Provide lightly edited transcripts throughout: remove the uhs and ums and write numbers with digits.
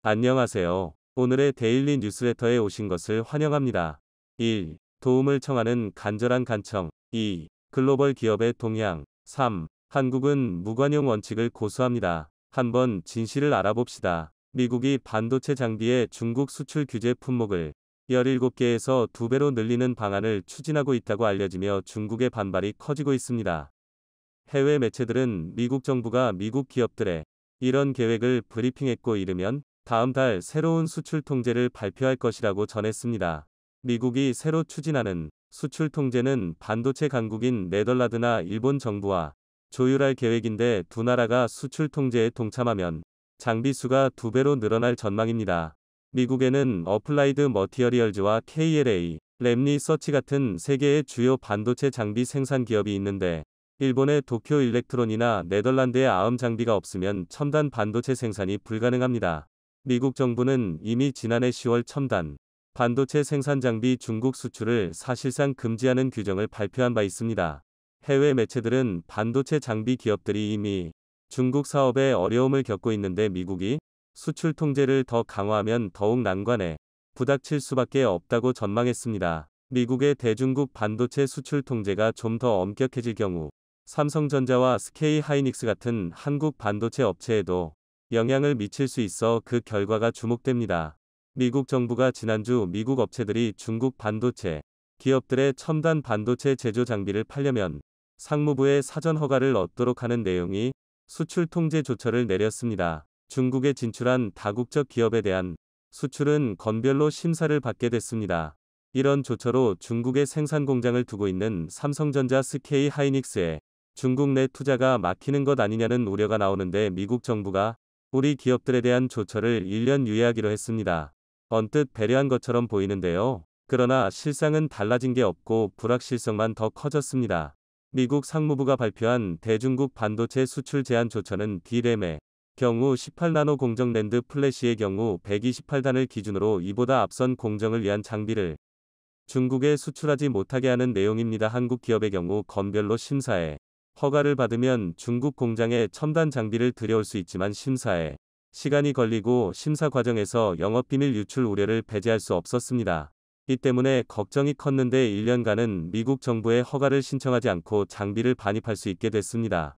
안녕하세요. 오늘의 데일리 뉴스레터에 오신 것을 환영합니다. 1. 도움을 청하는 간절한 간청. 2. 글로벌 기업의 동향. 3. 한국은 무관용 원칙을 고수합니다. 한번 진실을 알아봅시다. 미국이 반도체 장비의 중국 수출 규제 품목을 17개에서 2배로 늘리는 방안을 추진하고 있다고 알려지며 중국의 반발이 커지고 있습니다. 해외 매체들은 미국 정부가 미국 기업들의 이런 계획을 브리핑했고 이르면 다음 달 새로운 수출 통제를 발표할 것이라고 전했습니다. 미국이 새로 추진하는 수출 통제는 반도체 강국인 네덜란드나 일본 정부와 조율할 계획인데 두 나라가 수출 통제에 동참하면 장비 수가 2배로 늘어날 전망입니다. 미국에는 어플라이드 머티어리얼즈와 KLA, 랩리서치 같은 세계의 주요 반도체 장비 생산 기업이 있는데 일본의 도쿄 일렉트론이나 네덜란드의 아엄 장비가 없으면 첨단 반도체 생산이 불가능합니다. 미국 정부는 이미 지난해 10월 첨단 반도체 생산 장비 중국 수출을 사실상 금지하는 규정을 발표한 바 있습니다. 해외 매체들은 반도체 장비 기업들이 이미 중국 사업에 어려움을 겪고 있는데 미국이 수출 통제를 더 강화하면 더욱 난관에 부닥칠 수밖에 없다고 전망했습니다. 미국의 대중국 반도체 수출 통제가 좀 더 엄격해질 경우 삼성전자와 SK 하이닉스 같은 한국 반도체 업체에도 영향을 미칠 수 있어 그 결과가 주목됩니다. 미국 정부가 지난주 미국 업체들이 중국 반도체 기업들의 첨단 반도체 제조 장비를 팔려면 상무부의 사전 허가를 얻도록 하는 내용이 수출 통제 조처를 내렸습니다. 중국에 진출한 다국적 기업에 대한 수출은 건별로 심사를 받게 됐습니다. 이런 조처로 중국에 생산 공장을 두고 있는 삼성전자 SK 하이닉스에 중국 내 투자가 막히는 것 아니냐는 우려가 나오는데 미국 정부가 우리 기업들에 대한 조처를 1년 유예하기로 했습니다. 언뜻 배려한 것처럼 보이는데요. 그러나 실상은 달라진 게 없고 불확실성만 더 커졌습니다. 미국 상무부가 발표한 대중국 반도체 수출 제한 조처는 D램의 경우 18나노 공정 낸드 플래시의 경우 128단을 기준으로 이보다 앞선 공정을 위한 장비를 중국에 수출하지 못하게 하는 내용입니다. 한국 기업의 경우 건별로 심사해 허가를 받으면 중국 공장에 첨단 장비를 들여올 수 있지만 심사에 시간이 걸리고 심사 과정에서 영업비밀 유출 우려를 배제할 수 없었습니다. 이 때문에 걱정이 컸는데 1년간은 미국 정부의 허가를 신청하지 않고 장비를 반입할 수 있게 됐습니다.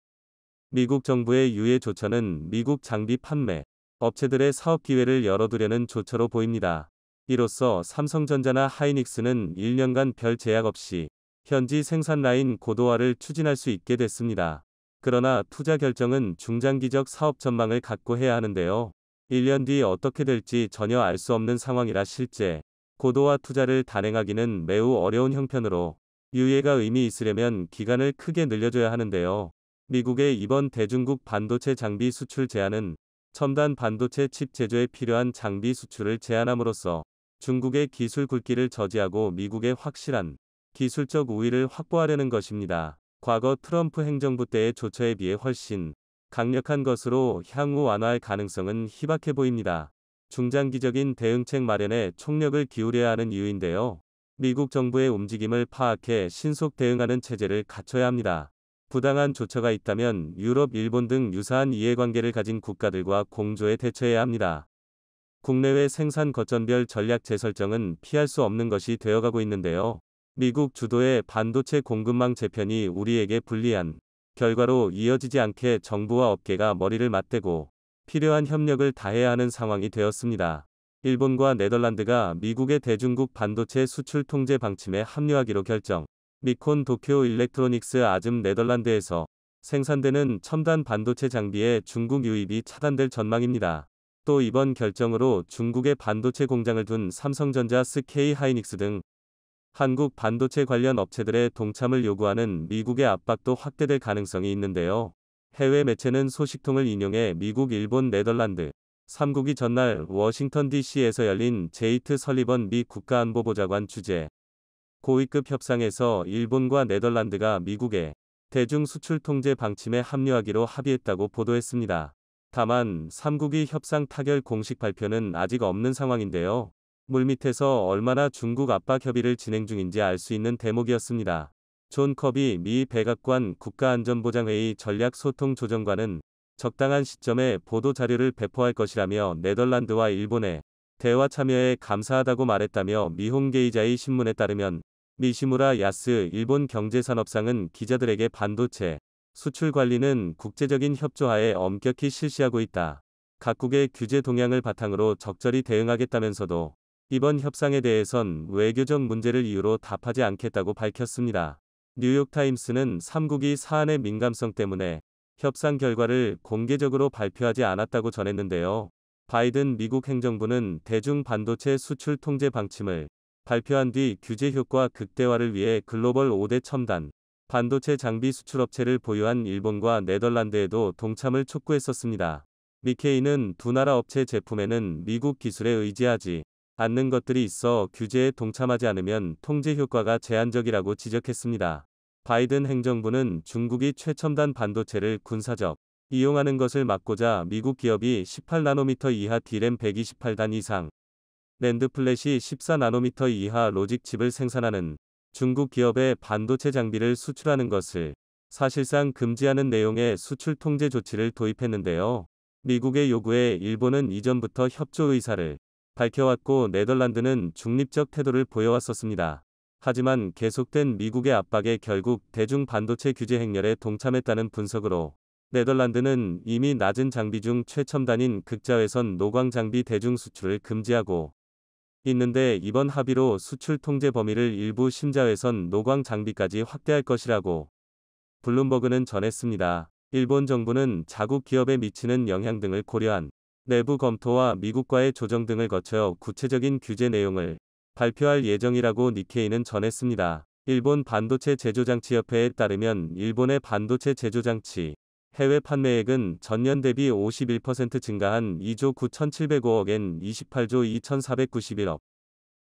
미국 정부의 유예 조처는 미국 장비 판매 업체들의 사업 기회를 열어두려는 조처로 보입니다. 이로써 삼성전자나 하이닉스는 1년간 별 제약 없이 현지 생산 라인 고도화를 추진할 수 있게 됐습니다. 그러나 투자 결정은 중장기적 사업 전망을 갖고 해야 하는데요. 1년 뒤 어떻게 될지 전혀 알 수 없는 상황이라 실제 고도화 투자를 단행하기는 매우 어려운 형편으로 유예가 의미 있으려면 기간을 크게 늘려줘야 하는데요. 미국의 이번 대중국 반도체 장비 수출 제한은 첨단 반도체 칩 제조에 필요한 장비 수출을 제한함으로써 중국의 기술 굴기를 저지하고 미국의 확실한 기술적 우위를 확보하려는 것입니다. 과거 트럼프 행정부 때의 조처에 비해 훨씬 강력한 것으로 향후 완화할 가능성은 희박해 보입니다. 중장기적인 대응책 마련에 총력을 기울여야 하는 이유인데요. 미국 정부의 움직임을 파악해 신속 대응하는 체제를 갖춰야 합니다. 부당한 조처가 있다면 유럽, 일본 등 유사한 이해관계를 가진 국가들과 공조해 대처해야 합니다. 국내외 생산 거점별 전략 재설정은 피할 수 없는 것이 되어가고 있는데요. 미국 주도의 반도체 공급망 재편이 우리에게 불리한 결과로 이어지지 않게 정부와 업계가 머리를 맞대고 필요한 협력을 다해야 하는 상황이 되었습니다. 일본과 네덜란드가 미국의 대중국 반도체 수출 통제 방침에 합류하기로 결정. 미콘 도쿄 일렉트로닉스 아즘 네덜란드에서 생산되는 첨단 반도체 장비의 중국 유입이 차단될 전망입니다. 또 이번 결정으로 중국의 반도체 공장을 둔 삼성전자, SK 하이닉스 등 한국 반도체 관련 업체들의 동참을 요구하는 미국의 압박도 확대될 가능성이 있는데요. 해외 매체는 소식통을 인용해 미국, 일본, 네덜란드 3국이 전날 워싱턴 DC에서 열린 제이트 설리번 미 국가안보보좌관 주재 고위급 협상에서 일본과 네덜란드가 미국의 대중 수출 통제 방침에 합류하기로 합의했다고 보도했습니다. 다만 3국이 협상 타결 공식 발표는 아직 없는 상황인데요. 물밑에서 얼마나 중국 압박 협의를 진행 중인지 알 수 있는 대목이었습니다. 존 커비 미 백악관 국가안전보장회의 전략소통조정관은 적당한 시점에 보도 자료를 배포할 것이라며 네덜란드와 일본의 대화 참여에 감사하다고 말했다며 미혼게이자이 신문에 따르면 니시무라 야스 일본 경제산업상은 기자들에게 반도체 수출 관리는 국제적인 협조하에 엄격히 실시하고 있다. 각국의 규제 동향을 바탕으로 적절히 대응하겠다면서도 이번 협상에 대해선 외교적 문제를 이유로 답하지 않겠다고 밝혔습니다. 뉴욕타임스는 3국이 사안의 민감성 때문에 협상 결과를 공개적으로 발표하지 않았다고 전했는데요. 바이든 미국 행정부는 대중 반도체 수출 통제 방침을 발표한 뒤 규제 효과 극대화를 위해 글로벌 5대 첨단 반도체 장비 수출업체를 보유한 일본과 네덜란드에도 동참을 촉구했었습니다. 니케이는 두 나라 업체 제품에는 미국 기술에 의지하지 않는 것들이 있어 규제에 동참하지 않으면 통제 효과가 제한적이라고 지적했습니다. 바이든 행정부는 중국이 최첨단 반도체를 군사적 이용하는 것을 막고자 미국 기업이 18나노미터 이하 D램 128단 이상, 낸드 플래시 14나노미터 이하 로직 칩을 생산하는 중국 기업의 반도체 장비를 수출하는 것을 사실상 금지하는 내용의 수출 통제 조치를 도입했는데요. 미국의 요구에 일본은 이전부터 협조 의사를 밝혀왔고 네덜란드는 중립적 태도를 보여왔었습니다. 하지만 계속된 미국의 압박에 결국 대중 반도체 규제 행렬에 동참했다는 분석으로 네덜란드는 이미 낮은 장비 중 최첨단인 극자외선 노광 장비 대중 수출을 금지하고 있는데 이번 합의로 수출 통제 범위를 일부 심자외선 노광 장비까지 확대할 것이라고 블룸버그는 전했습니다. 일본 정부는 자국 기업에 미치는 영향 등을 고려한 내부 검토와 미국과의 조정 등을 거쳐 구체적인 규제 내용을 발표할 예정이라고 니케이는 전했습니다. 일본 반도체 제조장치협회에 따르면 일본의 반도체 제조장치 해외 판매액은 전년 대비 51% 증가한 2조 9,705억엔 28조 2,491억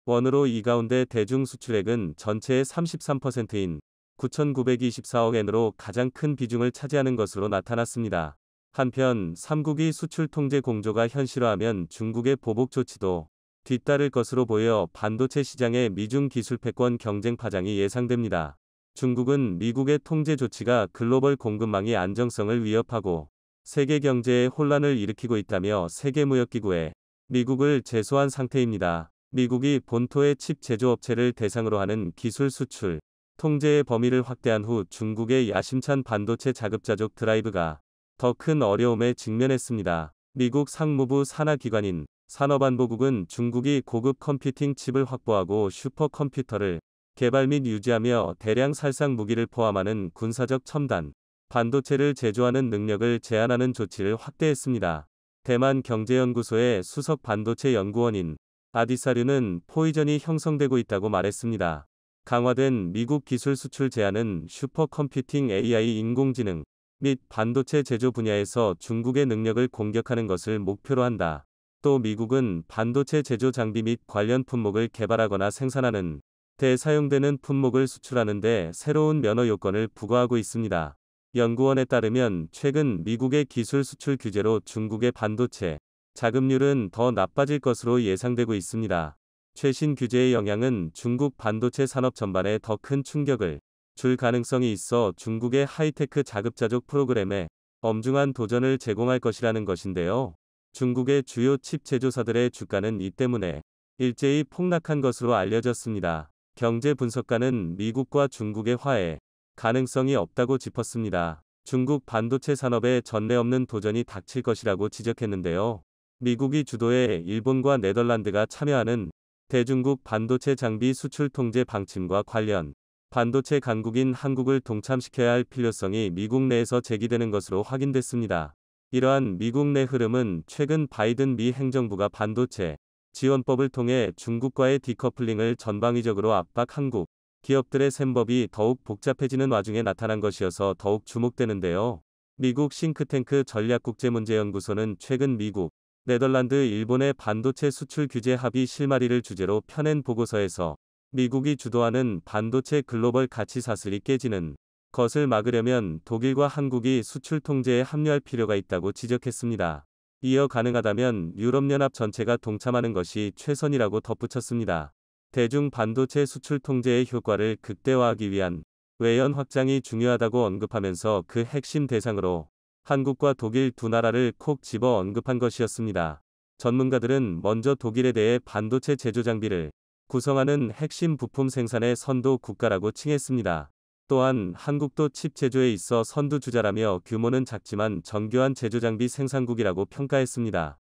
원으로 이 가운데 대중 수출액은 전체의 33%인 9,924억엔으로 가장 큰 비중을 차지하는 것으로 나타났습니다. 한편 3국이 수출 통제 공조가 현실화하면 중국의 보복 조치도 뒤따를 것으로 보여 반도체 시장의 미중 기술 패권 경쟁 파장이 예상됩니다. 중국은 미국의 통제 조치가 글로벌 공급망의 안정성을 위협하고 세계 경제에 혼란을 일으키고 있다며 세계무역기구에 미국을 제소한 상태입니다. 미국이 본토의 칩 제조업체를 대상으로 하는 기술 수출 통제의 범위를 확대한 후 중국의 야심찬 반도체 자급자족 드라이브가 더 큰 어려움에 직면했습니다. 미국 상무부 산하기관인 산업안보국은 중국이 고급 컴퓨팅 칩을 확보하고 슈퍼컴퓨터를 개발 및 유지하며 대량 살상 무기를 포함하는 군사적 첨단 반도체를 제조하는 능력을 제한하는 조치를 확대했습니다. 대만 경제연구소의 수석 반도체 연구원인 아디사류는 포이전이 형성되고 있다고 말했습니다. 강화된 미국 기술 수출 제한은 슈퍼컴퓨팅 AI 인공지능 및 반도체 제조 분야에서 중국의 능력을 공격하는 것을 목표로 한다. 또 미국은 반도체 제조 장비 및 관련 품목을 개발하거나 생산하는 데 사용되는 품목을 수출하는 데 새로운 면허 요건을 부과하고 있습니다. 연구원에 따르면 최근 미국의 기술 수출 규제로 중국의 반도체 자급률은 더 나빠질 것으로 예상되고 있습니다. 최신 규제의 영향은 중국 반도체 산업 전반에 더 큰 충격을 줄 가능성이 있어 중국의 하이테크 자급자족 프로그램에 엄중한 도전을 제공할 것이라는 것인데요. 중국의 주요 칩 제조사들의 주가는 이 때문에 일제히 폭락한 것으로 알려졌습니다. 경제 분석가는 미국과 중국의 화해 가능성이 없다고 짚었습니다. 중국 반도체 산업에 전례 없는 도전이 닥칠 것이라고 지적했는데요. 미국이 주도해 일본과 네덜란드가 참여하는 대중국 반도체 장비 수출 통제 방침과 관련 반도체 강국인 한국을 동참시켜야 할 필요성이 미국 내에서 제기되는 것으로 확인됐습니다. 이러한 미국 내 흐름은 최근 바이든 미 행정부가 반도체 지원법을 통해 중국과의 디커플링을 전방위적으로 압박 한국 기업들의 셈법이 더욱 복잡해지는 와중에 나타난 것이어서 더욱 주목되는데요. 미국 싱크탱크 전략국제문제연구소는 최근 미국, 네덜란드, 일본의 반도체 수출 규제 합의 실마리를 주제로 펴낸 보고서에서 미국이 주도하는 반도체 글로벌 가치 사슬이 깨지는 것을 막으려면 독일과 한국이 수출 통제에 합류할 필요가 있다고 지적했습니다. 이어 가능하다면 유럽연합 전체가 동참하는 것이 최선이라고 덧붙였습니다. 대중 반도체 수출 통제의 효과를 극대화하기 위한 외연 확장이 중요하다고 언급하면서 그 핵심 대상으로 한국과 독일 두 나라를 콕 집어 언급한 것이었습니다. 전문가들은 먼저 독일에 대해 반도체 제조 장비를 구성하는 핵심 부품 생산의 선도 국가라고 칭했습니다. 또한 한국도 칩 제조에 있어 선두주자라며 규모는 작지만 정교한 제조 장비 생산국이라고 평가했습니다.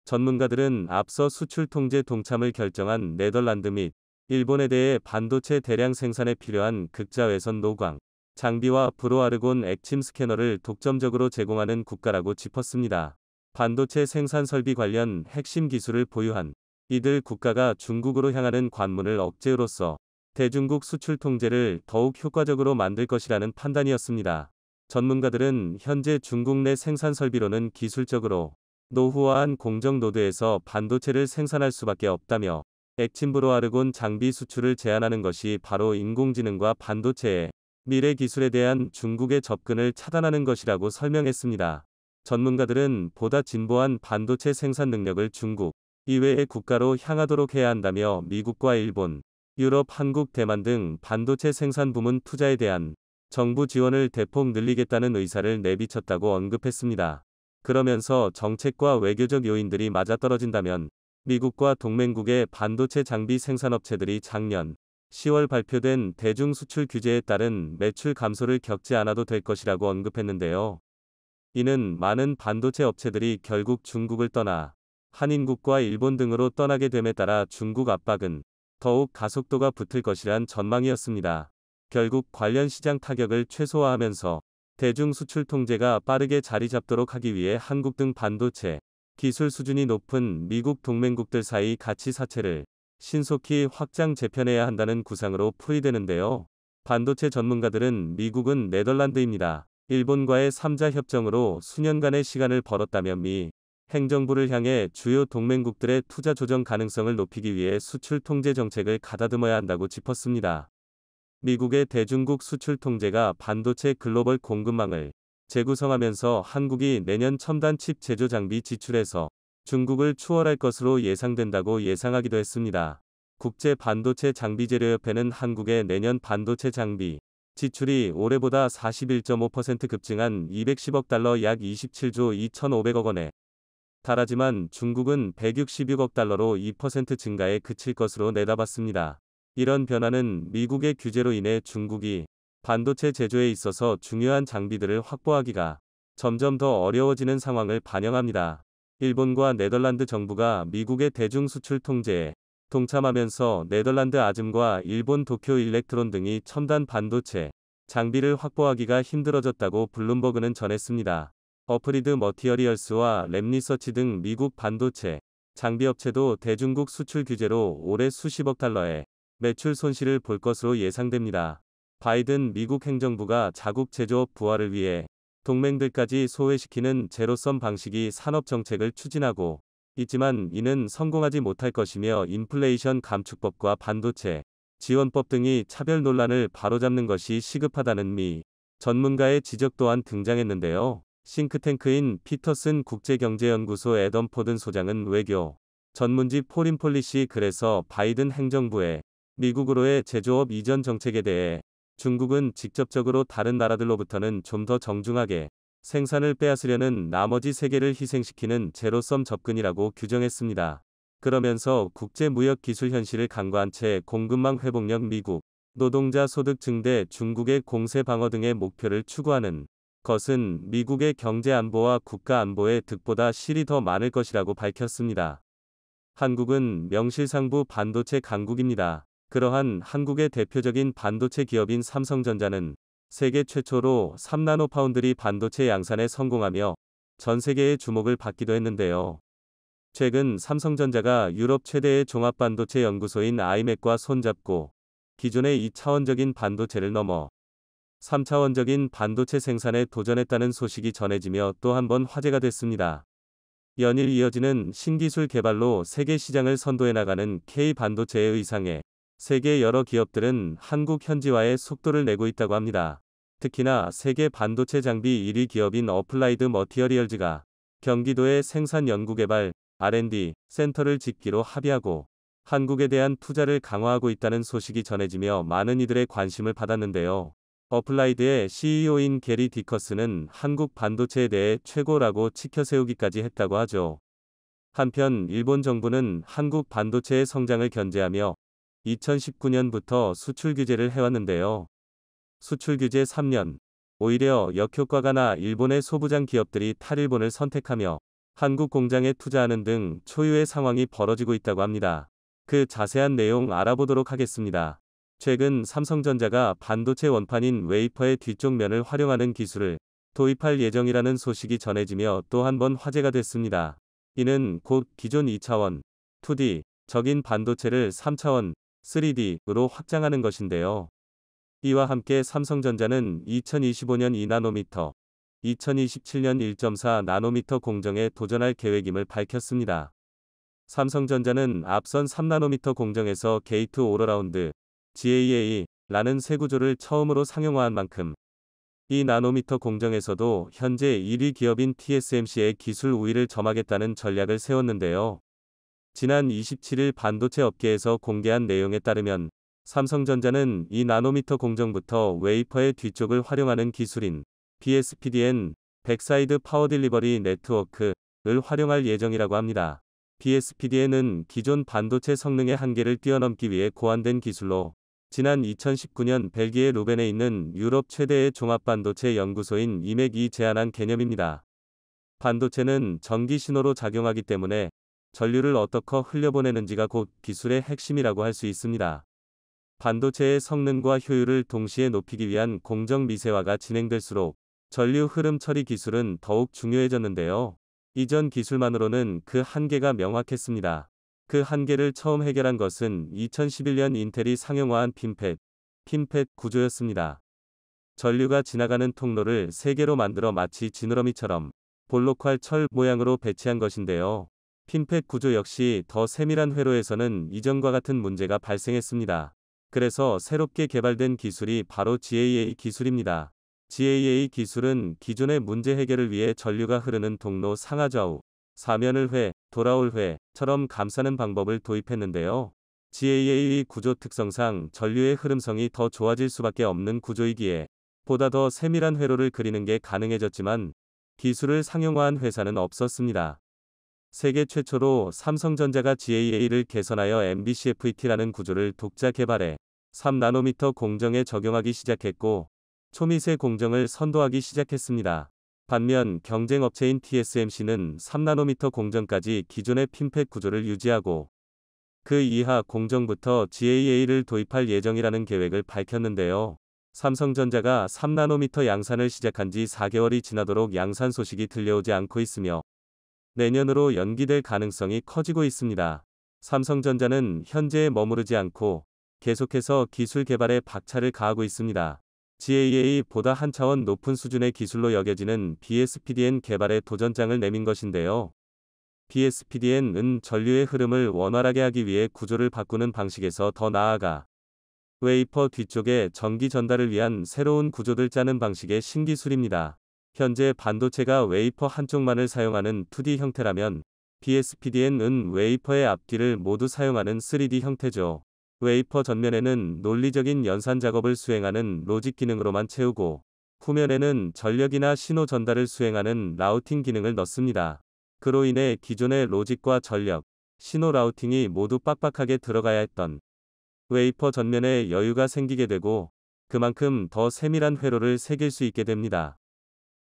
전문가들은 앞서 수출 통제 동참을 결정한 네덜란드 및 일본에 대해 반도체 대량 생산에 필요한 극자외선 노광 장비와 브로아르곤 액침 스캐너를 독점적으로 제공하는 국가라고 짚었습니다. 반도체 생산 설비 관련 핵심 기술을 보유한 이들 국가가 중국으로 향하는 관문을 억제로써 대중국 수출 통제를 더욱 효과적으로 만들 것이라는 판단이었습니다. 전문가들은 현재 중국 내 생산 설비로는 기술적으로 노후화한 공정 노드에서 반도체를 생산할 수밖에 없다며 액침 브로아르곤 장비 수출을 제한하는 것이 바로 인공지능과 반도체의 미래 기술에 대한 중국의 접근을 차단하는 것이라고 설명했습니다. 전문가들은 보다 진보한 반도체 생산 능력을 중국 이외의 국가로 향하도록 해야 한다며 미국과 일본, 유럽, 한국, 대만 등 반도체 생산 부문 투자에 대한 정부 지원을 대폭 늘리겠다는 의사를 내비쳤다고 언급했습니다. 그러면서 정책과 외교적 요인들이 맞아떨어진다면 미국과 동맹국의 반도체 장비 생산업체들이 작년 10월 발표된 대중 수출 규제에 따른 매출 감소를 겪지 않아도 될 것이라고 언급했는데요. 이는 많은 반도체 업체들이 결국 중국을 떠나 한인국과 일본 등으로 떠나게 됨에 따라 중국 압박은 더욱 가속도가 붙을 것이란 전망이었습니다. 결국 관련 시장 타격을 최소화하면서 대중 수출 통제가 빠르게 자리 잡도록 하기 위해 한국 등 반도체 기술 수준이 높은 미국 동맹국들 사이 가치 사채를 신속히 확장 재편해야 한다는 구상으로 풀이되는데요. 반도체 전문가들은 미국은 네덜란드입니다. 일본과의 3자 협정으로 수년간의 시간을 벌었다며 미 행정부를 향해 주요 동맹국들의 투자 조정 가능성을 높이기 위해 수출 통제 정책을 가다듬어야 한다고 짚었습니다. 미국의 대중국 수출 통제가 반도체 글로벌 공급망을 재구성하면서 한국이 내년 첨단 칩 제조 장비 지출에서 중국을 추월할 것으로 예상된다고 예상하기도 했습니다. 국제 반도체 장비재료협회는 한국의 내년 반도체 장비 지출이 올해보다 41.5% 급증한 210억 달러 약 27조 2,500억 원에 달하지만 중국은 166억 달러로 2% 증가에 그칠 것으로 내다봤습니다. 이런 변화는 미국의 규제로 인해 중국이 반도체 제조에 있어서 중요한 장비들을 확보하기가 점점 더 어려워지는 상황을 반영합니다. 일본과 네덜란드 정부가 미국의 대중 수출 통제에 동참하면서 네덜란드 아즘과 일본 도쿄 일렉트론 등이 첨단 반도체 장비를 확보하기가 힘들어졌다고 블룸버그는 전했습니다. 어프리드 머티어리얼스와 랩리서치 등 미국 반도체 장비업체도 대중국 수출 규제로 올해 수십억 달러의 매출 손실을 볼 것으로 예상됩니다. 바이든 미국 행정부가 자국 제조업 부활을 위해 동맹들까지 소외시키는 제로섬 방식의 산업 정책을 추진하고 있지만 이는 성공하지 못할 것이며 인플레이션 감축법과 반도체 지원법 등이 차별 논란을 바로잡는 것이 시급하다는 미 전문가의 지적 또한 등장했는데요. 싱크탱크인 피터슨 국제경제연구소 애덤 포든 소장은 외교 전문지 포린 폴리시 글에서 바이든 행정부의 미국으로의 제조업 이전 정책에 대해 중국은 직접적으로 다른 나라들로부터는 좀 더 정중하게 생산을 빼앗으려는 나머지 세계를 희생시키는 제로섬 접근이라고 규정했습니다. 그러면서 국제무역 기술 현실을 간과한 채 공급망 회복력 미국 노동자 소득 증대 중국의 공세 방어 등의 목표를 추구하는 것은 미국의 경제 안보와 국가 안보의 득보다 실이 더 많을 것이라고 밝혔습니다. 한국은 명실상부 반도체 강국입니다. 그러한 한국의 대표적인 반도체 기업인 삼성전자는 세계 최초로 3나노 파운드리 반도체 양산에 성공하며 전 세계의 주목을 받기도 했는데요. 최근 삼성전자가 유럽 최대의 종합반도체 연구소인 아이맥과 손잡고 기존의 2차원적인 반도체를 넘어 3차원적인 반도체 생산에 도전했다는 소식이 전해지며 또 한 번 화제가 됐습니다. 연일 이어지는 신기술 개발로 세계 시장을 선도해 나가는 K반도체의 의상에 세계 여러 기업들은 한국 현지화에 속도를 내고 있다고 합니다. 특히나 세계 반도체 장비 1위 기업인 어플라이드 머티어리얼즈가 경기도에 생산 연구개발 R&D 센터를 짓기로 합의하고 한국에 대한 투자를 강화하고 있다는 소식이 전해지며 많은 이들의 관심을 받았는데요. 어플라이드의 CEO인 게리 디커스는 한국 반도체에 대해 최고라고 치켜세우기까지 했다고 하죠. 한편 일본 정부는 한국 반도체의 성장을 견제하며 2019년부터 수출 규제를 해왔는데요. 수출 규제 3년. 오히려 역효과가 나 일본의 소부장 기업들이 탈일본을 선택하며 한국 공장에 투자하는 등 초유의 상황이 벌어지고 있다고 합니다. 그 자세한 내용 알아보도록 하겠습니다. 최근 삼성전자가 반도체 원판인 웨이퍼의 뒤쪽 면을 활용하는 기술을 도입할 예정이라는 소식이 전해지며 또 한 번 화제가 됐습니다. 이는 곧 기존 2차원, 2D, 적인 반도체를 3차원, 3D으로 확장하는 것인데요. 이와 함께 삼성전자는 2025년 2나노미터, 2027년 1.4나노미터 공정에 도전할 계획임을 밝혔습니다. 삼성전자는 앞선 3나노미터 공정에서 게이트 올어라운드, GAA라는 새 구조를 처음으로 상용화한 만큼 2나노미터 공정에서도 현재 1위 기업인 TSMC의 기술 우위를 점하겠다는 전략을 세웠는데요. 지난 27일 반도체 업계에서 공개한 내용에 따르면 삼성전자는 2나노미터 공정부터 웨이퍼의 뒤쪽을 활용하는 기술인 BSPDN, 백사이드 파워 딜리버리 네트워크를 활용할 예정이라고 합니다. BSPDN은 기존 반도체 성능의 한계를 뛰어넘기 위해 고안된 기술로 지난 2019년 벨기에 루벤에 있는 유럽 최대의 종합반도체 연구소인 이맥이 제안한 개념입니다. 반도체는 전기 신호로 작용하기 때문에 전류를 어떻게 흘려보내는지가 곧 기술의 핵심이라고 할 수 있습니다. 반도체의 성능과 효율을 동시에 높이기 위한 공정 미세화가 진행될수록 전류 흐름 처리 기술은 더욱 중요해졌는데요. 이전 기술만으로는 그 한계가 명확했습니다. 그 한계를 처음 해결한 것은 2011년 인텔이 상용화한 핀팻 구조였습니다. 전류가 지나가는 통로를 3개로 만들어 마치 지느러미처럼 볼록할 철 모양으로 배치한 것인데요. 핀팻 구조 역시 더 세밀한 회로에서는 이전과 같은 문제가 발생했습니다. 그래서 새롭게 개발된 기술이 바로 GAA 기술입니다. GAA 기술은 기존의 문제 해결을 위해 전류가 흐르는 통로 상하좌우, 사면을 돌아올 처럼 감싸는 방법을 도입했는데요. GAA 구조 특성상 전류의 흐름성이 더 좋아질 수밖에 없는 구조이기에 보다 더 세밀한 회로를 그리는 게 가능해졌지만 기술을 상용화한 회사는 없었습니다. 세계 최초로 삼성전자가 GAA를 개선하여 MBCFET라는 구조를 독자 개발해 3나노미터 공정에 적용하기 시작했고 초미세 공정을 선도하기 시작했습니다. 반면 경쟁 업체인 TSMC는 3나노미터 공정까지 기존의 핀팻 구조를 유지하고 그 이하 공정부터 GAA를 도입할 예정이라는 계획을 밝혔는데요. 삼성전자가 3나노미터 양산을 시작한 지 4개월이 지나도록 양산 소식이 들려오지 않고 있으며 내년으로 연기될 가능성이 커지고 있습니다. 삼성전자는 현재에 머무르지 않고 계속해서 기술 개발에 박차를 가하고 있습니다. GAA보다 한 차원 높은 수준의 기술로 여겨지는 BSPDN 개발에 도전장을 내민 것인데요. BSPDN은 전류의 흐름을 원활하게 하기 위해 구조를 바꾸는 방식에서 더 나아가 웨이퍼 뒤쪽에 전기 전달을 위한 새로운 구조를 짜는 방식의 신기술입니다. 현재 반도체가 웨이퍼 한쪽만을 사용하는 2D 형태라면 BSPDN은 웨이퍼의 앞뒤를 모두 사용하는 3D 형태죠. 웨이퍼 전면에는 논리적인 연산 작업을 수행하는 로직 기능으로만 채우고 후면에는 전력이나 신호 전달을 수행하는 라우팅 기능을 넣습니다. 그로 인해 기존의 로직과 전력, 신호 라우팅이 모두 빡빡하게 들어가야 했던 웨이퍼 전면에 여유가 생기게 되고 그만큼 더 세밀한 회로를 새길 수 있게 됩니다.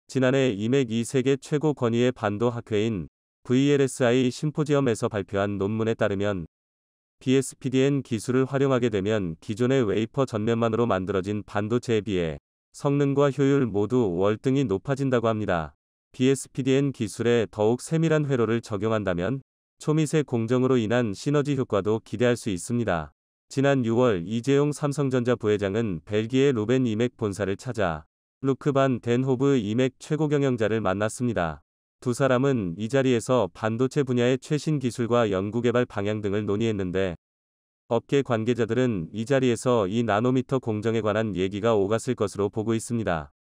지난해 이맥이 세계 최고 권위의 반도 학회인 VLSI 심포지엄에서 발표한 논문에 따르면 BSPDN 기술을 활용하게 되면 기존의 웨이퍼 전면만으로 만들어진 반도체에 비해 성능과 효율 모두 월등히 높아진다고 합니다. BSPDN 기술에 더욱 세밀한 회로를 적용한다면 초미세 공정으로 인한 시너지 효과도 기대할 수 있습니다. 지난 6월 이재용 삼성전자 부회장은 벨기에 루벤 이맥 본사를 찾아 루크 반 덴 호브 이맥 최고 경영자를 만났습니다. 두 사람은 이 자리에서 반도체 분야의 최신 기술과 연구개발 방향 등을 논의했는데 업계 관계자들은 이 자리에서 2나노미터 공정에 관한 얘기가 오갔을 것으로 보고 있습니다.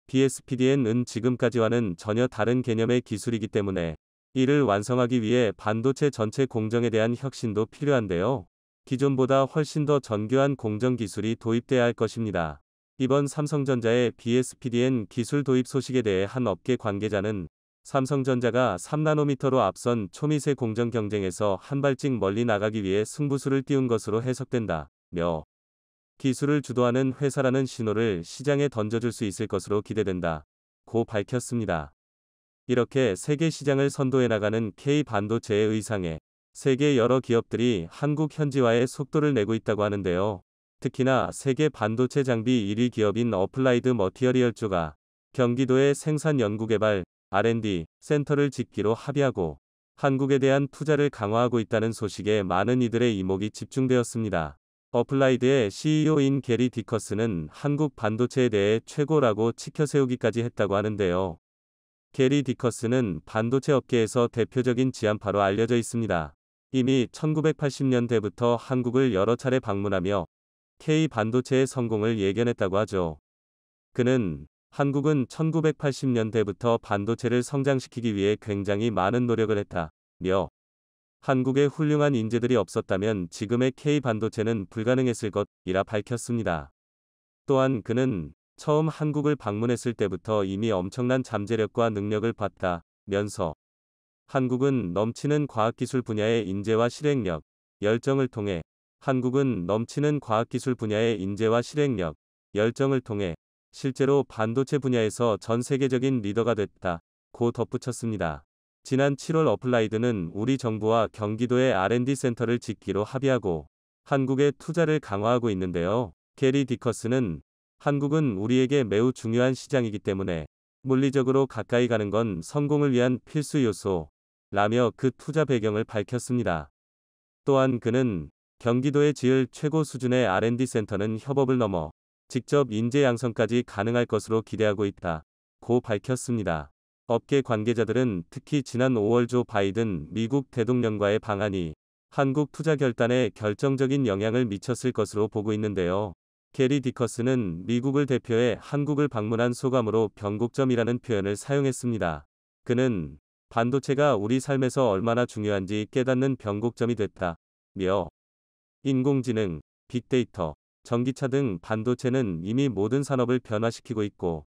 BSPDN은 지금까지와는 전혀 다른 개념의 기술이기 때문에 이를 완성하기 위해 반도체 전체 공정에 대한 혁신도 필요한데요. 기존보다 훨씬 더 정교한 공정 기술이 도입돼야 할 것입니다. 이번 삼성전자의 BSPDN 기술 도입 소식에 대해 한 업계 관계자는 삼성전자가 3나노미터로 앞선 초미세 공정 경쟁에서 한 발찍 멀리 나가기 위해 승부수를 띄운 것으로 해석된다며 기술을 주도하는 회사라는 신호를 시장에 던져줄 수 있을 것으로 기대된다고 밝혔습니다. 이렇게 세계 시장을 선도해 나가는 K반도체의 의상에 세계 여러 기업들이 한국 현지화에 속도를 내고 있다고 하는데요. 특히나 세계 반도체 장비 1위 기업인 어플라이드 머티어리얼즈가 경기도에 생산 연구개발 R&D 센터를 짓기로 합의하고 한국에 대한 투자를 강화하고 있다는 소식에 많은 이들의 이목이 집중되었습니다. 어플라이드의 CEO인 게리 디커스는 한국 반도체에 대해 최고라고 치켜세우기까지 했다고 하는데요. 게리 디커스는 반도체 업계에서 대표적인 지한파로 알려져 있습니다. 이미 1980년대부터 한국을 여러 차례 방문하며 K반도체의 성공을 예견했다고 하죠. 그는 한국은 1980년대부터 반도체를 성장시키기 위해 굉장히 많은 노력을 했다며 한국에 훌륭한 인재들이 없었다면 지금의 K반도체는 불가능했을 것이라 밝혔습니다. 또한 그는 처음 한국을 방문했을 때부터 이미 엄청난 잠재력과 능력을 봤다면서 한국은 넘치는 과학기술 분야의 인재와 실행력, 열정을 통해 실제로 반도체 분야에서 전 세계적인 리더가 됐다고 덧붙였습니다. 지난 7월 어플라이드는 우리 정부와 경기도에 R&D 센터를 짓기로 합의하고 한국에 투자를 강화하고 있는데요. 게리 디커스는 한국은 우리에게 매우 중요한 시장이기 때문에 물리적으로 가까이 가는 건 성공을 위한 필수 요소라며 그 투자 배경을 밝혔습니다. 또한 그는 경기도에 지을 최고 수준의 R&D 센터는 협업을 넘어 직접 인재 양성까지 가능할 것으로 기대하고 있다고 밝혔습니다. 업계 관계자들은 특히 지난 5월 조 바이든 미국 대통령과의 방한이 한국 투자 결단에 결정적인 영향을 미쳤을 것으로 보고 있는데요. 게리 디커스는 미국을 대표해 한국을 방문한 소감으로 변곡점이라는 표현을 사용했습니다. 그는 반도체가 우리 삶에서 얼마나 중요한지 깨닫는 변곡점이 됐다며 인공지능, 빅데이터, 전기차 등 반도체는 이미 모든 산업을 변화시키고 있고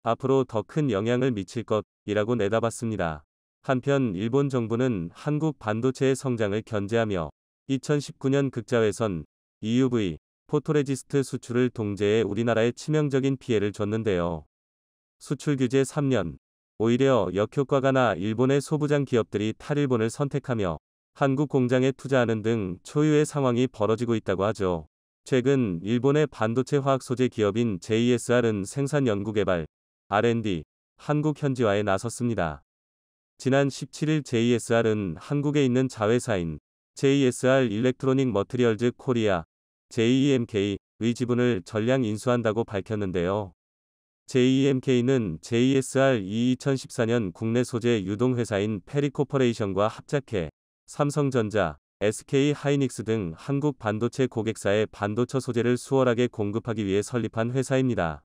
앞으로 더 큰 영향을 미칠 것이라고 내다봤습니다. 한편 일본 정부는 한국 반도체의 성장을 견제하며 2019년 극자회선 EUV 포토레지스트 수출을 동제해 우리나라에 치명적인 피해를 줬는데요. 수출 규제 3년. 오히려 역효과가 나 일본의 소부장 기업들이 탈일본을 선택하며 한국 공장에 투자하는 등 초유의 상황이 벌어지고 있다고 하죠. 최근 일본의 반도체 화학 소재 기업인 JSR은 생산 연구개발 R&D 한국 현지화에 나섰습니다. 지난 17일 JSR은 한국에 있는 자회사인 JSR 일렉트로닉 머티리얼즈 코리아 JEMK의 지분을 전량 인수한다고 밝혔는데요. JEMK는 JSR이 2014년 국내 소재 유동회사인 페리코퍼레이션과 합작해 삼성전자, SK 하이닉스 등 한국 반도체 고객사에 반도체 소재를 수월하게 공급하기 위해 설립한 회사입니다.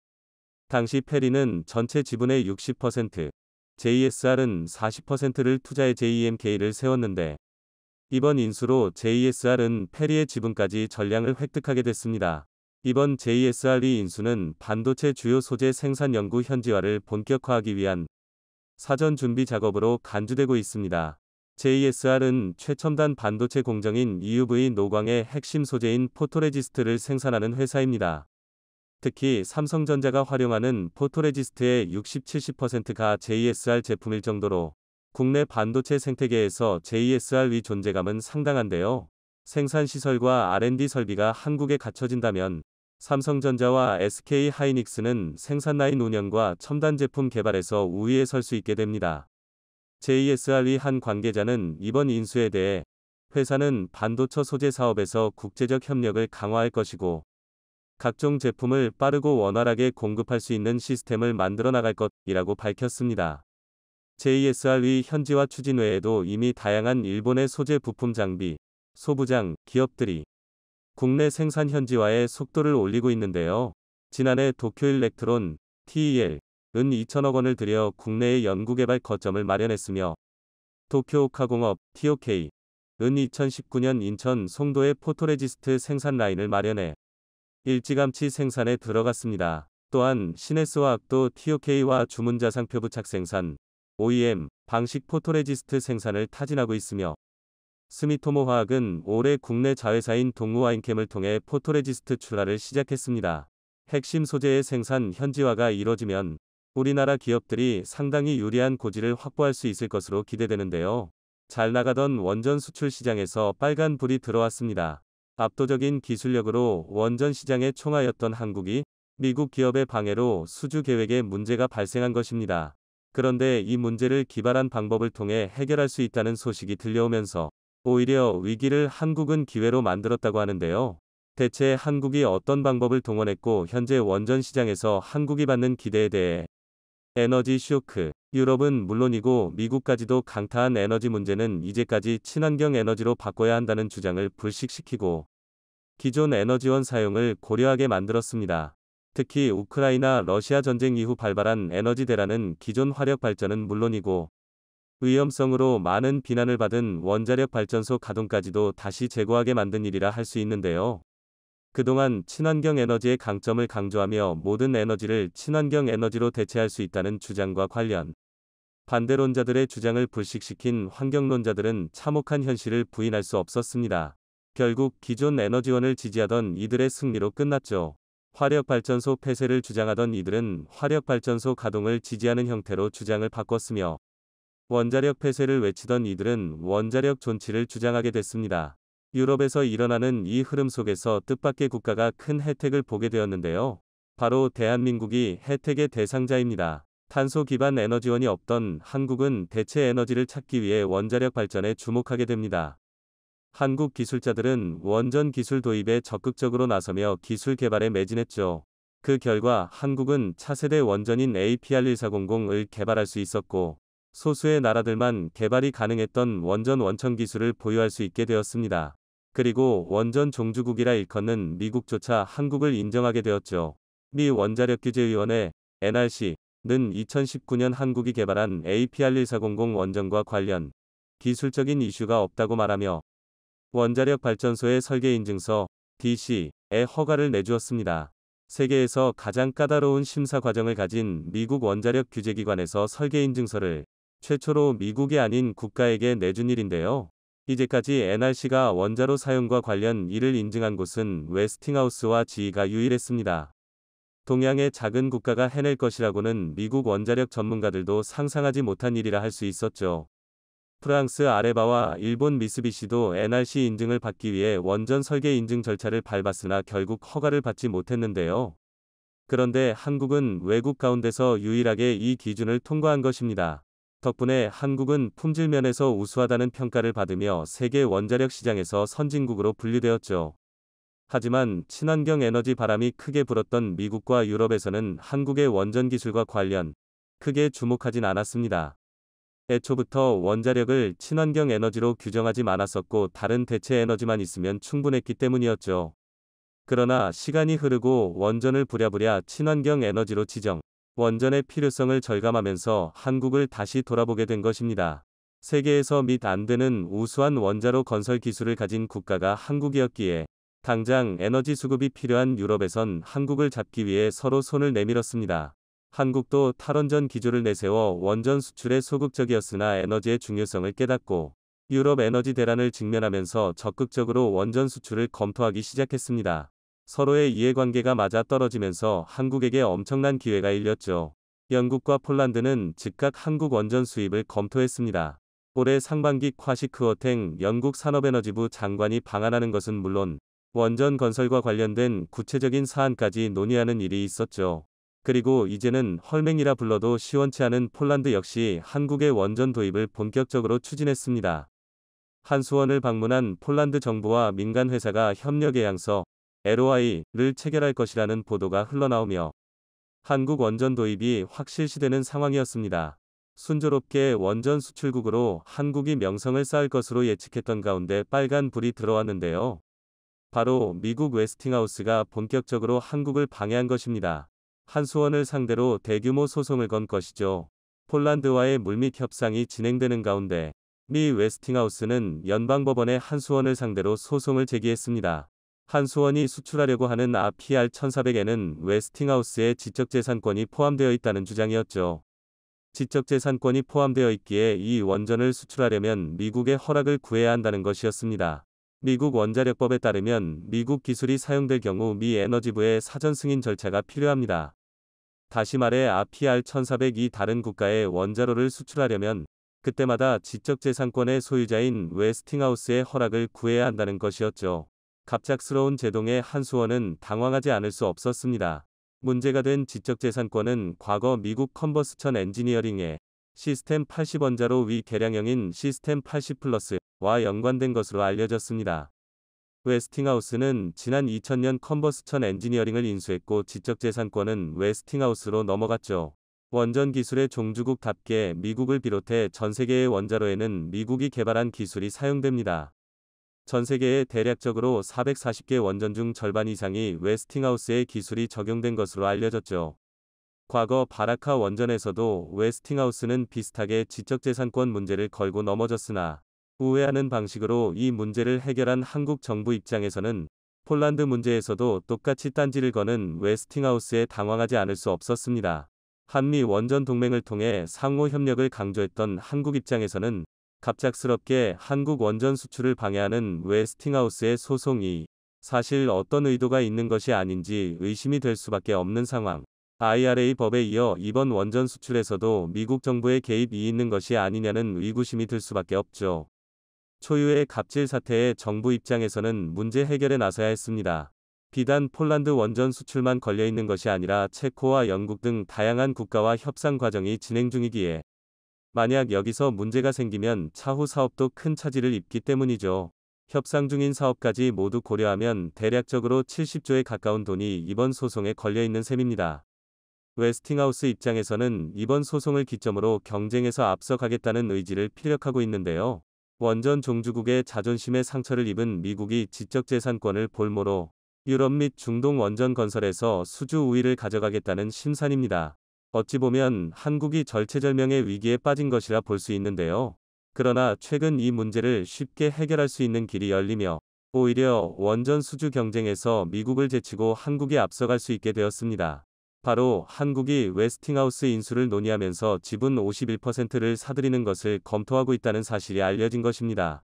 당시 페리는 전체 지분의 60%, JSR은 40%를 투자해 JEMK를 세웠는데 이번 인수로 JSR은 페리의 지분까지 전량을 획득하게 됐습니다. 이번 JSR의 인수는 반도체 주요 소재 생산 연구 현지화를 본격화하기 위한 사전 준비 작업으로 간주되고 있습니다. JSR은 최첨단 반도체 공정인 EUV 노광의 핵심 소재인 포토레지스트를 생산하는 회사입니다. 특히 삼성전자가 활용하는 포토레지스트의 60-70%가 JSR 제품일 정도로 국내 반도체 생태계에서 JSR의 존재감은 상당한데요. 생산시설과 R&D 설비가 한국에 갖춰진다면 삼성전자와 SK하이닉스는 생산 라인 운영과 첨단 제품 개발에서 우위에 설 수 있게 됩니다. JSR의 한 관계자는 이번 인수에 대해 회사는 반도체 소재 사업에서 국제적 협력을 강화할 것이고 각종 제품을 빠르고 원활하게 공급할 수 있는 시스템을 만들어 나갈 것이라고 밝혔습니다. JSR의 현지화 추진 외에도 이미 다양한 일본의 소재 부품 장비, 소부장, 기업들이 국내 생산 현지화에 속도를 올리고 있는데요. 지난해 도쿄일렉트론, TEL은 2천억 원을 들여 국내의 연구개발 거점을 마련했으며 도쿄오카공업, TOK은 2019년 인천 송도에 포토레지스트 생산 라인을 마련해 일찌감치 생산에 들어갔습니다. 또한 시네스화학도 TOK와 주문자상표 부착 생산, OEM, 방식 포토레지스트 생산을 타진하고 있으며 스미토모 화학은 올해 국내 자회사인 동우와인캠을 통해 포토레지스트 출하를 시작했습니다. 핵심 소재의 생산 현지화가 이뤄지면 우리나라 기업들이 상당히 유리한 고지를 확보할 수 있을 것으로 기대되는데요. 잘 나가던 원전 수출 시장에서 빨간 불이 들어왔습니다. 압도적인 기술력으로 원전 시장에 총하였던 한국이 미국 기업의 방해로 수주 계획에 문제가 발생한 것입니다. 그런데 이 문제를 기발한 방법을 통해 해결할 수 있다는 소식이 들려오면서 오히려 위기를 한국은 기회로 만들었다고 하는데요. 대체 한국이 어떤 방법을 동원했고 현재 원전 시장에서 한국이 받는 기대에 대해 에너지 쇼크. 유럽은 물론이고 미국까지도 강타한 에너지 문제는 이제까지 친환경 에너지로 바꿔야 한다는 주장을 불식시키고 기존 에너지원 사용을 고려하게 만들었습니다. 특히 우크라이나 러시아 전쟁 이후 발발한 에너지 대란은 기존 화력 발전은 물론이고 위험성으로 많은 비난을 받은 원자력 발전소 가동까지도 다시 재고하게 만든 일이라 할 수 있는데요. 그동안 친환경 에너지의 강점을 강조하며 모든 에너지를 친환경 에너지로 대체할 수 있다는 주장과 관련 반대론자들의 주장을 불식시킨 환경론자들은 참혹한 현실을 부인할 수 없었습니다. 결국 기존 에너지원을 지지하던 이들의 승리로 끝났죠. 화력발전소 폐쇄를 주장하던 이들은 화력발전소 가동을 지지하는 형태로 주장을 바꿨으며 원자력 폐쇄를 외치던 이들은 원자력 존치를 주장하게 됐습니다. 유럽에서 일어나는 이 흐름 속에서 뜻밖의 국가가 큰 혜택을 보게 되었는데요. 바로 대한민국이 혜택의 대상자입니다. 탄소 기반 에너지원이 없던 한국은 대체 에너지를 찾기 위해 원자력 발전에 주목하게 됩니다. 한국 기술자들은 원전 기술 도입에 적극적으로 나서며 기술 개발에 매진했죠. 그 결과 한국은 차세대 원전인 APR1400을 개발할 수 있었고 소수의 나라들만 개발이 가능했던 원전 원천 기술을 보유할 수 있게 되었습니다. 그리고 원전 종주국이라 일컫는 미국조차 한국을 인정하게 되었죠. 미 원자력규제위원회 NRC는 2019년 한국이 개발한 APR1400 원전과 관련 기술적인 이슈가 없다고 말하며 원자력 발전소의 설계 인증서 DC의 허가를 내주었습니다. 세계에서 가장 까다로운 심사 과정을 가진 미국 원자력 규제기관에서 설계 인증서를 최초로 미국이 아닌 국가에게 내준 일인데요. 이제까지 NRC가 원자로 사용과 관련 이를 인증한 곳은 웨스팅하우스와 GE가 유일했습니다. 동양의 작은 국가가 해낼 것이라고는 미국 원자력 전문가들도 상상하지 못한 일이라 할 수 있었죠. 프랑스 아레바와 일본 미쓰비시도 NRC 인증을 받기 위해 원전 설계 인증 절차를 밟았으나 결국 허가를 받지 못했는데요. 그런데 한국은 외국 가운데서 유일하게 이 기준을 통과한 것입니다. 덕분에 한국은 품질 면에서 우수하다는 평가를 받으며 세계 원자력 시장에서 선진국으로 분류되었죠. 하지만 친환경 에너지 바람이 크게 불었던 미국과 유럽에서는 한국의 원전 기술과 관련 크게 주목하진 않았습니다. 애초부터 원자력을 친환경 에너지로 규정하지 않았었고 다른 대체 에너지만 있으면 충분했기 때문이었죠. 그러나 시간이 흐르고 원전을 부랴부랴 친환경 에너지로 지정, 원전의 필요성을 절감하면서 한국을 다시 돌아보게 된 것입니다. 세계에서 및 안 되는 우수한 원자로 건설 기술을 가진 국가가 한국이었기에 당장 에너지 수급이 필요한 유럽에선 한국을 잡기 위해 서로 손을 내밀었습니다. 한국도 탈원전 기조를 내세워 원전 수출에 소극적이었으나 에너지의 중요성을 깨닫고 유럽 에너지 대란을 직면하면서 적극적으로 원전 수출을 검토하기 시작했습니다. 서로의 이해관계가 맞아 떨어지면서 한국에게 엄청난 기회가 열렸죠. 영국과 폴란드는 즉각 한국 원전 수입을 검토했습니다. 올해 상반기 콰시크워탱 영국 산업에너지부 장관이 방한하는 것은 물론 원전 건설과 관련된 구체적인 사안까지 논의하는 일이 있었죠. 그리고 이제는 헐맹이라 불러도 시원치 않은 폴란드 역시 한국의 원전 도입을 본격적으로 추진했습니다. 한수원을 방문한 폴란드 정부와 민간 회사가 협력 계약서 LOI를 체결할 것이라는 보도가 흘러나오며 한국 원전 도입이 확실시되는 상황이었습니다. 순조롭게 원전 수출국으로 한국이 명성을 쌓을 것으로 예측했던 가운데 빨간 불이 들어왔는데요. 바로 미국 웨스팅하우스가 본격적으로 한국을 방해한 것입니다. 한수원을 상대로 대규모 소송을 건 것이죠. 폴란드와의 물밑 협상이 진행되는 가운데 미 웨스팅하우스는 연방법원에 한수원을 상대로 소송을 제기했습니다. 한수원이 수출하려고 하는 RPR-1400에는 웨스팅하우스의 지적재산권이 포함되어 있다는 주장이었죠. 지적재산권이 포함되어 있기에 이 원전을 수출하려면 미국의 허락을 구해야 한다는 것이었습니다. 미국 원자력법에 따르면 미국 기술이 사용될 경우 미 에너지부의 사전 승인 절차가 필요합니다. 다시 말해 RPR-1400이 다른 국가에 원자로를 수출하려면 그때마다 지적재산권의 소유자인 웨스팅하우스의 허락을 구해야 한다는 것이었죠. 갑작스러운 제동에 한수원은 당황하지 않을 수 없었습니다. 문제가 된 지적재산권은 과거 미국 컨버스천 엔지니어링의 시스템 80 원자로 위 개량형인 시스템 80 플러스와 연관된 것으로 알려졌습니다. 웨스팅하우스는 지난 2000년 컨버스천 엔지니어링을 인수했고 지적재산권은 웨스팅하우스로 넘어갔죠. 원전 기술의 종주국답게 미국을 비롯해 전 세계의 원자로에는 미국이 개발한 기술이 사용됩니다. 전 세계에 대략적으로 440개 원전 중 절반 이상이 웨스팅하우스의 기술이 적용된 것으로 알려졌죠. 과거 바라카 원전에서도 웨스팅하우스는 비슷하게 지적재산권 문제를 걸고 넘어졌으나 우회하는 방식으로 이 문제를 해결한 한국 정부 입장에서는 폴란드 문제에서도 똑같이 딴지를 거는 웨스팅하우스에 당황하지 않을 수 없었습니다. 한미 원전 동맹을 통해 상호 협력을 강조했던 한국 입장에서는 갑작스럽게 한국 원전 수출을 방해하는 웨스팅하우스의 소송이 사실 어떤 의도가 있는 것이 아닌지 의심이 될 수밖에 없는 상황. IRA 법에 이어 이번 원전 수출에서도 미국 정부의 개입이 있는 것이 아니냐는 의구심이 들 수밖에 없죠. 초유의 갑질 사태에 정부 입장에서는 문제 해결에 나서야 했습니다. 비단 폴란드 원전 수출만 걸려 있는 것이 아니라 체코와 영국 등 다양한 국가와 협상 과정이 진행 중이기에 만약 여기서 문제가 생기면 차후 사업도 큰 차질을 입기 때문이죠. 협상 중인 사업까지 모두 고려하면 대략적으로 70조에 가까운 돈이 이번 소송에 걸려 있는 셈입니다. 웨스팅하우스 입장에서는 이번 소송을 기점으로 경쟁에서 앞서가겠다는 의지를 피력하고 있는데요. 원전 종주국의 자존심에 상처를 입은 미국이 지적재산권을 볼모로 유럽 및 중동 원전 건설에서 수주 우위를 가져가겠다는 심산입니다. 어찌 보면 한국이 절체절명의 위기에 빠진 것이라 볼 수 있는데요. 그러나 최근 이 문제를 쉽게 해결할 수 있는 길이 열리며 오히려 원전 수주 경쟁에서 미국을 제치고 한국이 앞서갈 수 있게 되었습니다. 바로 한국이 웨스팅하우스 인수를 논의하면서 지분 51%를 사들이는 것을 검토하고 있다는 사실이 알려진 것입니다.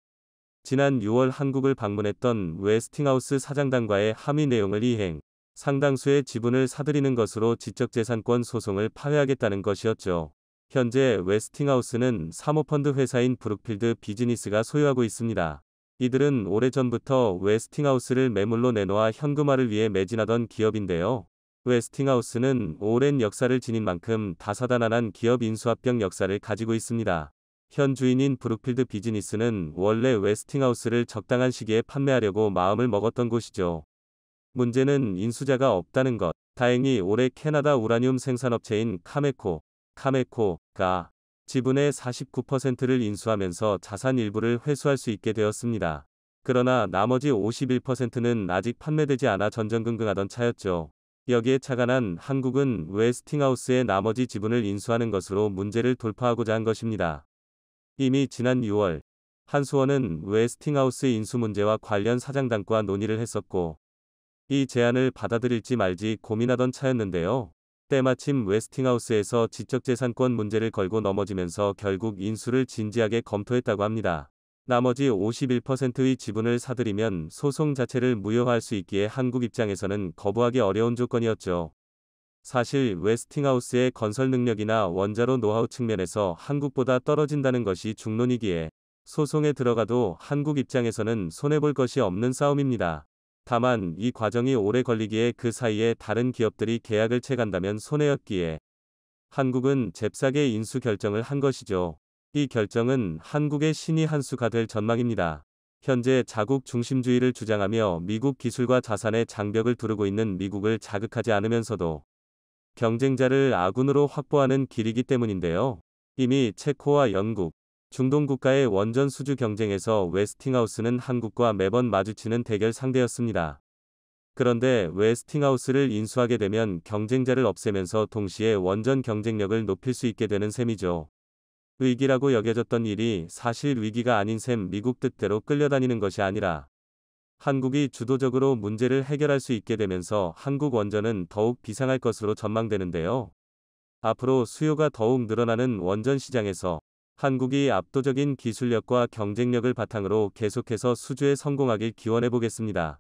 지난 6월 한국을 방문했던 웨스팅하우스 사장단과의 합의 내용을 이행, 상당수의 지분을 사들이는 것으로 지적재산권 소송을 파회하겠다는 것이었죠. 현재 웨스팅하우스는 사모펀드 회사인 브룩필드 비즈니스가 소유하고 있습니다. 이들은 오래전부터 웨스팅하우스를 매물로 내놓아 현금화를 위해 매진하던 기업인데요. 웨스팅하우스는 오랜 역사를 지닌 만큼 다사다난한 기업 인수합병 역사를 가지고 있습니다. 현 주인인 브룩필드 비즈니스는 원래 웨스팅하우스를 적당한 시기에 판매하려고 마음을 먹었던 곳이죠. 문제는 인수자가 없다는 것. 다행히 올해 캐나다 우라늄 생산업체인 카메코가 지분의 49%를 인수하면서 자산 일부를 회수할 수 있게 되었습니다. 그러나 나머지 51%는 아직 판매되지 않아 전전긍긍하던 차였죠. 여기에 착안한 한국은 웨스팅하우스의 나머지 지분을 인수하는 것으로 문제를 돌파하고자 한 것입니다. 이미 지난 6월 한수원은 웨스팅하우스 인수 문제와 관련 사장단과 논의를 했었고 이 제안을 받아들일지 말지 고민하던 차였는데요. 때마침 웨스팅하우스에서 지적재산권 문제를 걸고 넘어지면서 결국 인수를 진지하게 검토했다고 합니다. 나머지 51%의 지분을 사들이면 소송 자체를 무효화할 수 있기에 한국 입장에서는 거부하기 어려운 조건이었죠. 사실 웨스팅하우스의 건설 능력이나 원자로 노하우 측면에서 한국보다 떨어진다는 것이 중론이기에 소송에 들어가도 한국 입장에서는 손해볼 것이 없는 싸움입니다. 다만 이 과정이 오래 걸리기에 그 사이에 다른 기업들이 계약을 채간다면 손해였기에 한국은 잽싸게 인수 결정을 한 것이죠. 이 결정은 한국의 신이 한 수가 될 전망입니다. 현재 자국 중심주의를 주장하며 미국 기술과 자산의 장벽을 두르고 있는 미국을 자극하지 않으면서도 경쟁자를 아군으로 확보하는 길이기 때문인데요. 이미 체코와 영국, 중동 국가의 원전 수주 경쟁에서 웨스팅하우스는 한국과 매번 마주치는 대결 상대였습니다. 그런데 웨스팅하우스를 인수하게 되면 경쟁자를 없애면서 동시에 원전 경쟁력을 높일 수 있게 되는 셈이죠. 위기라고 여겨졌던 일이 사실 위기가 아닌 셈. 미국 뜻대로 끌려다니는 것이 아니라 한국이 주도적으로 문제를 해결할 수 있게 되면서 한국 원전은 더욱 비상할 것으로 전망되는데요. 앞으로 수요가 더욱 늘어나는 원전 시장에서 한국이 압도적인 기술력과 경쟁력을 바탕으로 계속해서 수주에 성공하길 기원해 보겠습니다.